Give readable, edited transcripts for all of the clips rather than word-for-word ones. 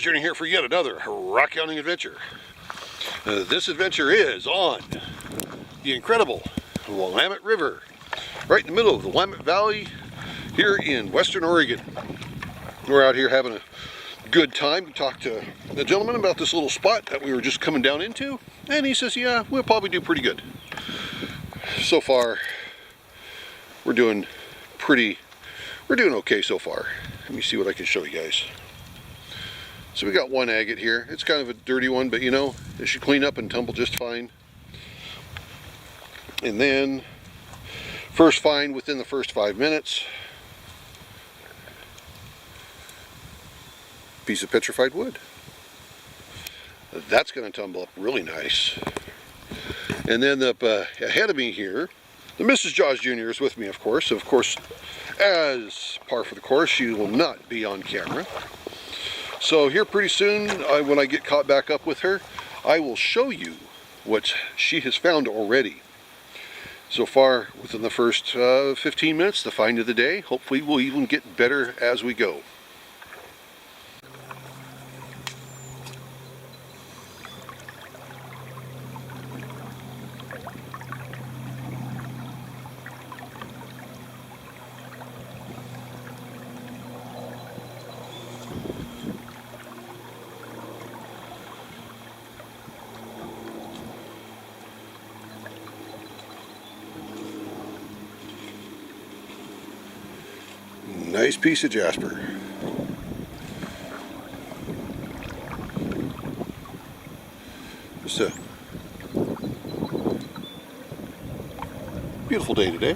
journey here for yet another rock hounding adventure. This adventure is on the incredible Willamette River, right in the middle of the Willamette Valley here in Western Oregon. We're out here having a good time. We talked to the gentleman about this little spot that we were just coming down into, and he says, yeah, we'll probably do pretty good. So far, we're doing okay so far. Let me see what I can show you guys. So we got one agate here. It's kind of a dirty one, but you know, it should clean up and tumble just fine. And then, first find within the first 5 minutes, piece of petrified wood. That's going to tumble up really nice. And then up ahead of me here, the Mrs. Jaws Jr. is with me, of course. Of course, as par for the course, she will not be on camera. So here pretty soon, when I get caught back up with her, I will show you what she has found already. So far, within the first 15 minutes, the find of the day. Hopefully we'll even get better as we go. Nice piece of jasper. Just a beautiful day today.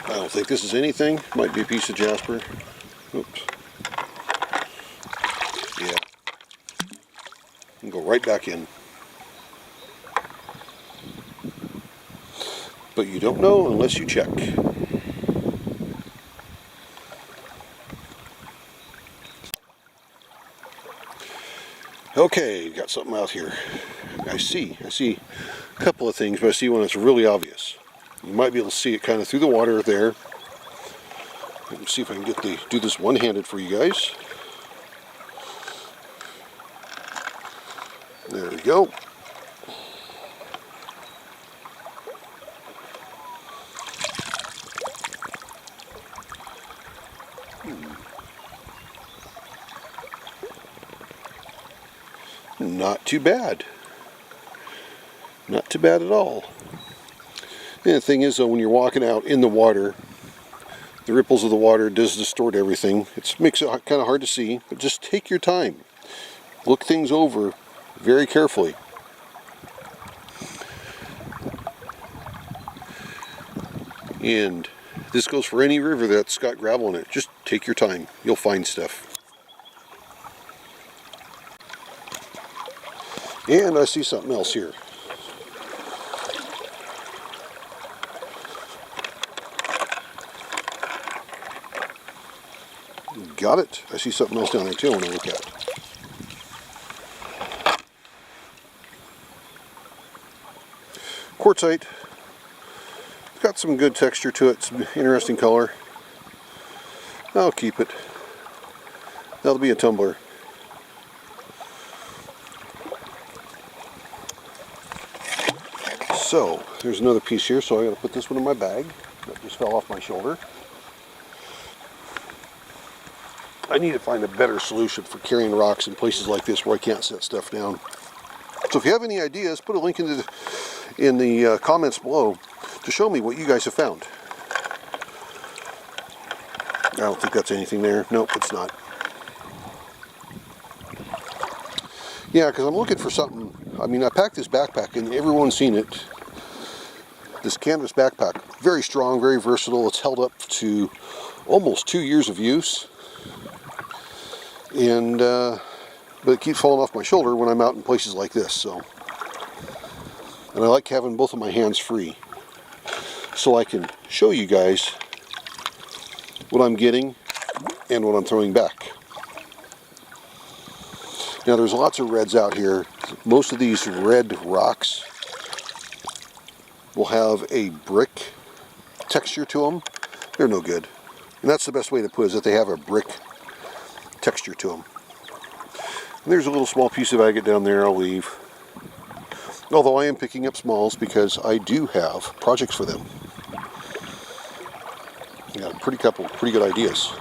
I don't think this is anything. Might be a piece of jasper. Oops. Yeah. And go right back in. But you don't know unless you check. Okay, got something out here. I see a couple of things, but I see one that's really obvious. You might be able to see it kind of through the water there. Let me see if I can do this one-handed for you guys. There we go. Not too bad. Not too bad at all. And the thing is, though, when you're walking out in the water, the ripples of the water does distort everything. It makes it kind of hard to see, but just take your time. Look things over very carefully. And this goes for any river that's got gravel in it. Just take your time. You'll find stuff. And I see something else here. Got it. I see something else down there too I want to look at. Quartzite. It's got some good texture to it, some interesting color. I'll keep it. That'll be a tumbler. So, there's another piece here, so I gotta put this one in my bag. That just fell off my shoulder. I need to find a better solution for carrying rocks in places like this where I can't set stuff down. So if you have any ideas, put a link in the comments below to show me what you guys have found. I don't think that's anything there. Nope, it's not. Yeah, because I'm looking for something. I mean, I packed this backpack and everyone's seen it. This canvas backpack, very strong, very versatile. It's held up to almost 2 years of use. And but it keeps falling off my shoulder when I'm out in places like this. So, and I like having both of my hands free. so I can show you guys what I'm getting and what I'm throwing back. Now there's lots of reds out here. Most of these red rocks will have a brick texture to them. They're no good. And that's the best way to put it, is that they have a brick texture to them. And there's a little small piece of agate down there I'll leave. Although I am picking up smalls because I do have projects for them. Got a pretty good ideas.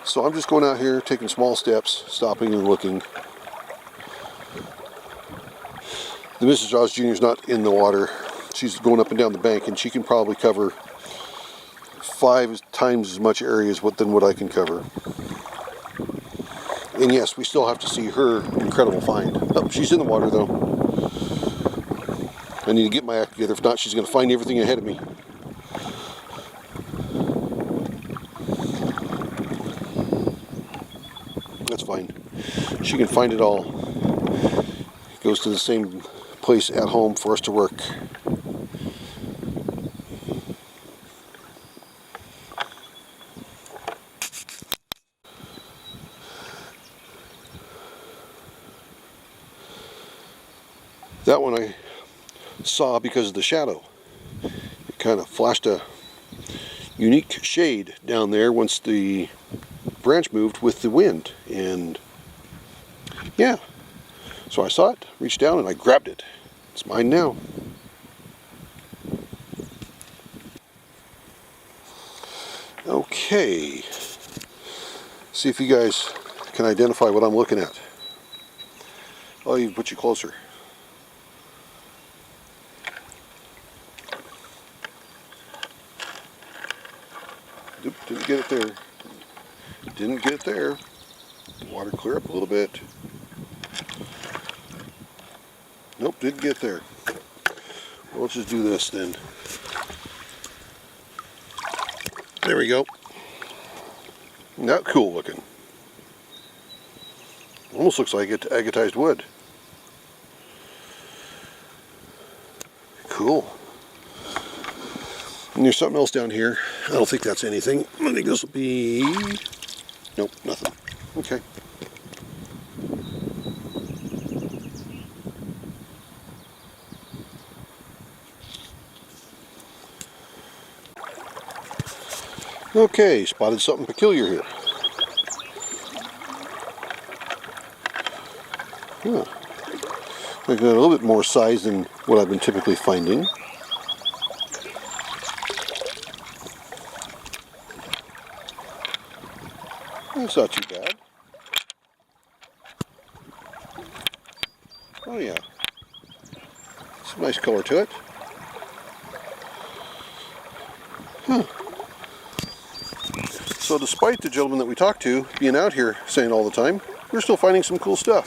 So I'm just going out here, taking small steps, stopping and looking. The Mrs. Jaws Jr. is not in the water. She's going up and down the bank, and she can probably cover 5 times as much area than what I can cover. And yes, we still have to see her incredible find. Oh, she's in the water though. I need to get my act together. If not, she's going to find everything ahead of me. That's fine. She can find it all. It goes to the same place at home for us to work. That one I saw because of the shadow. It kind of flashed a unique shade down there once the branch moved with the wind, and yeah, so I saw it, reached down, and I grabbed it. It's mine now. Okay, see if you guys can identify what I'm looking at. I'll even put you closer. Oop, didn't get it there. Didn't get it there. Water clear up a little bit. Nope, didn't get there. Well, let's just do this then. There we go. Not cool looking. Almost looks like agatized wood. Cool. And there's something else down here. I don't think that's anything. I think this will be... Nope, nothing. Okay. Okay, spotted something peculiar here. Huh. I got a little bit more size than what I've been typically finding. That's not too bad. Oh yeah. Some nice color to it. Huh. So despite the gentleman that we talked to being out here saying all the time, we're still finding some cool stuff.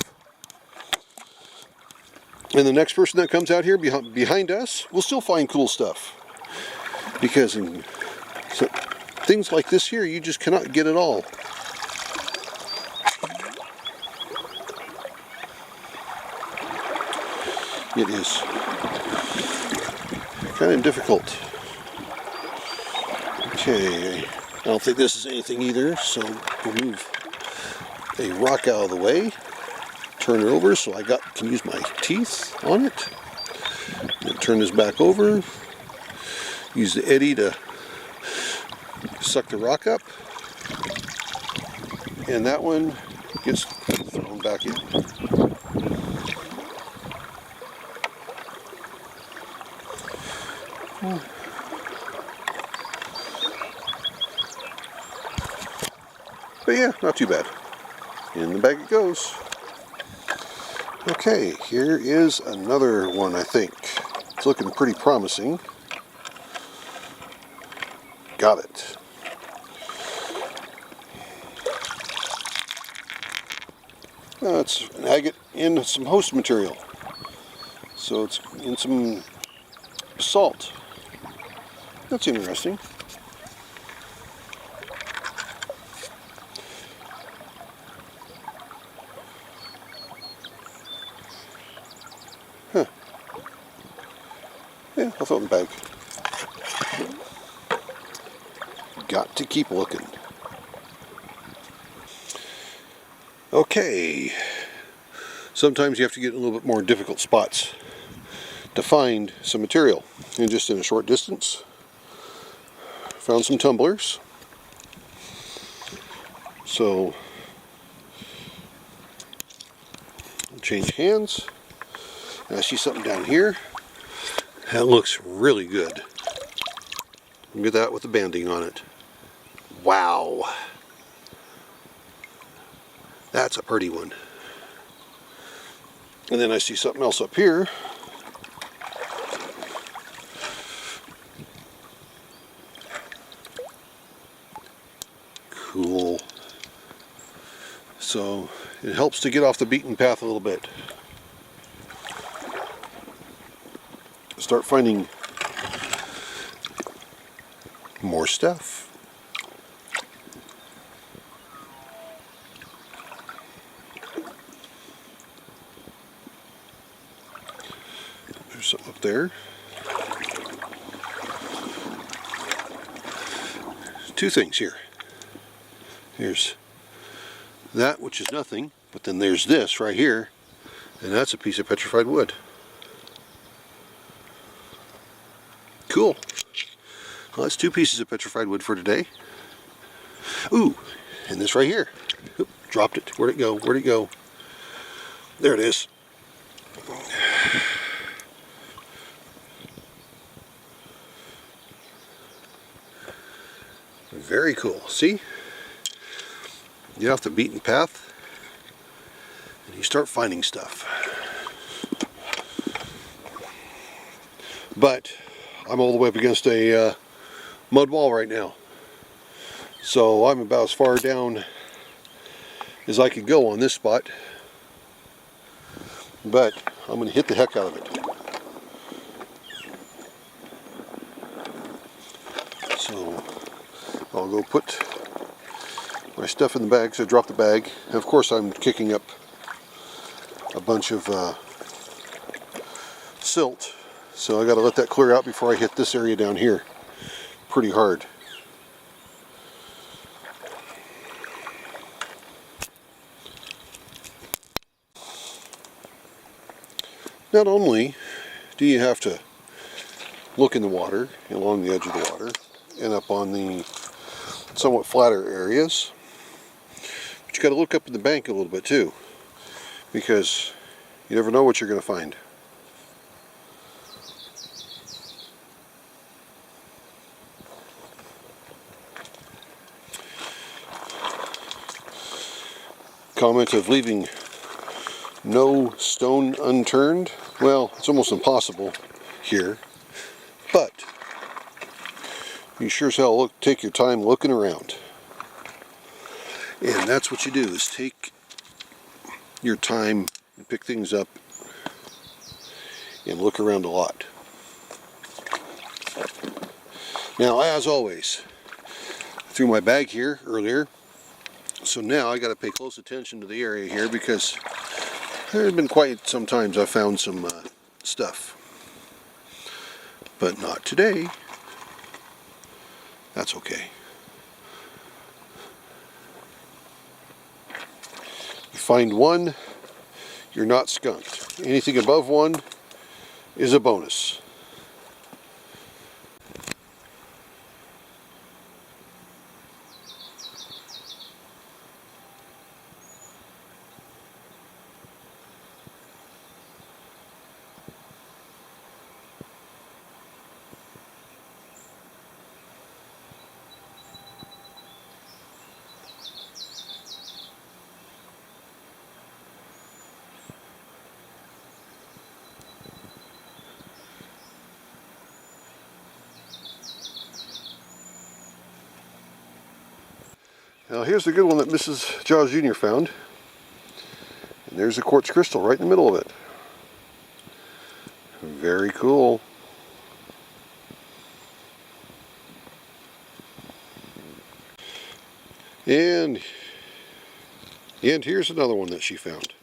And the next person that comes out here behind us will still find cool stuff. Because in things like this here, you just cannot get it all. It is kind of difficult. Okay, I don't think this is anything either, so we'll move a rock out of the way, turn it over so I can use my teeth on it. Turn this back over, use the eddy to suck the rock up, and that one gets thrown back in. But yeah, not too bad. In the bag it goes. Okay, here is another one, I think. It's looking pretty promising. Got it. It's an agate in some host material. So it's in some salt. That's interesting. Huh. Yeah, I'll throw it in the bag. got to keep looking. Okay, sometimes you have to get in a little bit more difficult spots to find some material. And just in a short distance, found some tumblers. So, change hands. And I see something down here. That looks really good. Look at that with the banding on it. Wow. That's a pretty one. And then I see something else up here. Cool. So it helps to get off the beaten path a little bit. Start finding more stuff. There's something up there. Two things here. Here's that, which is nothing, but then there's this right here, and that's a piece of petrified wood. Cool. Well, that's two pieces of petrified wood for today. Ooh, and this right here. Oop, dropped it. Where'd it go? Where'd it go? There it is. Very cool. See? Get off the beaten path and you start finding stuff. But I'm all the way up against a mud wall right now. So I'm about as far down as I could go on this spot. But I'm going to hit the heck out of it. So I'll go put my stuff in the bag, so I dropped the bag. And of course I'm kicking up a bunch of silt, so I got to let that clear out before I hit this area down here pretty hard. Not only do you have to look in the water, along the edge of the water, and up on the somewhat flatter areas, but you got to look up in the bank a little bit too, because you never know what you're going to find. Comment of leaving no stone unturned. Well, it's almost impossible here, but you sure as hell take your time looking around. And that's what you do, is take your time and pick things up and look around a lot. Now, as always, I threw my bag here earlier, so now I got to pay close attention to the area here, because there have been quite some times I found some stuff, but not today. That's okay. You find one, you're not skunked. Anything above one is a bonus. Now here's the good one that Mrs. Jaws Jr. found. And there's a quartz crystal right in the middle of it. Very cool. And here's another one that she found.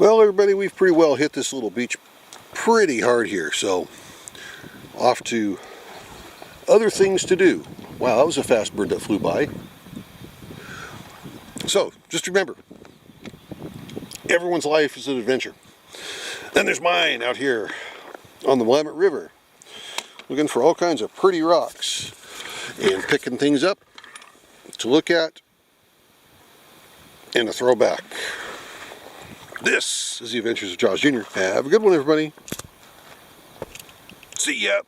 Well, everybody, we've pretty well hit this little beach pretty hard here, so off to other things to do. Wow, that was a fast bird that flew by. So, just remember, everyone's life is an adventure. Then there's mine out here on the Willamette River, looking for all kinds of pretty rocks and picking things up to look at and to throw back. This is the Adventures of Jaws Jr. Have a good one, everybody. See ya.